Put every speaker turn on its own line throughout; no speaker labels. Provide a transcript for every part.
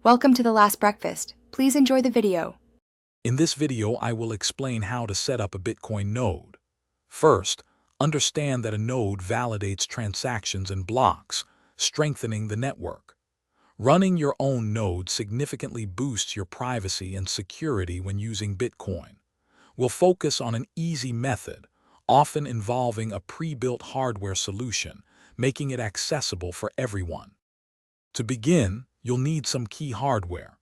Welcome to The Last Breakfast. Please enjoy the video.
In this video, I will explain how to set up a Bitcoin node. First, understand that a node validates transactions in blocks, strengthening the network. Running your own node significantly boosts your privacy and security when using Bitcoin. We'll focus on an easy method, often involving a pre-built hardware solution, making it accessible for everyone. To begin, you'll need some key hardware.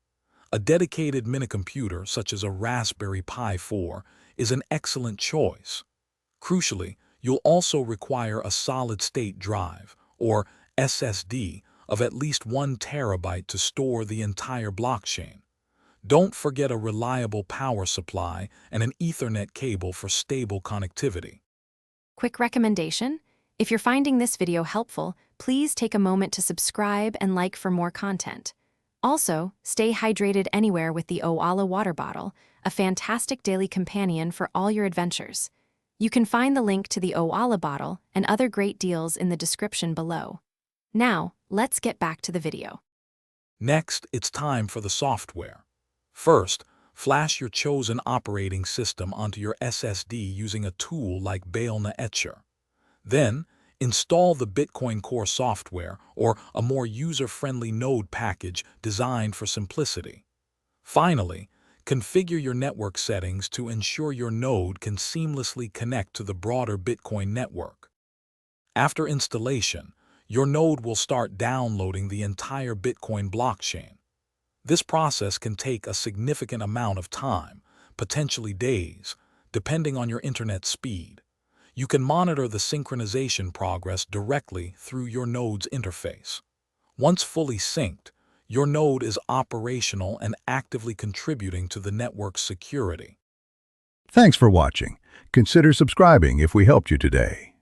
A dedicated minicomputer, such as a Raspberry Pi 4, is an excellent choice. Crucially, you'll also require a solid-state drive, or SSD, of at least 1 terabyte to store the entire blockchain. Don't forget a reliable power supply and an Ethernet cable for stable connectivity.
Quick recommendation: if you're finding this video helpful, please take a moment to subscribe and like for more content. Also, stay hydrated anywhere with the Owala water bottle, a fantastic daily companion for all your adventures. You can find the link to the Owala bottle and other great deals in the description below. Now, let's get back to the video.
Next, it's time for the software. First, flash your chosen operating system onto your SSD using a tool like Baelna Etcher. Then, install the Bitcoin Core software, or a more user-friendly node package designed for simplicity. Finally, configure your network settings to ensure your node can seamlessly connect to the broader Bitcoin network. After installation, your node will start downloading the entire Bitcoin blockchain. This process can take a significant amount of time, potentially days, depending on your internet speed. You can monitor the synchronization progress directly through your node's interface. Once fully synced, your node is operational and actively contributing to the network's security.
Thanks for watching. Consider subscribing if we helped you today.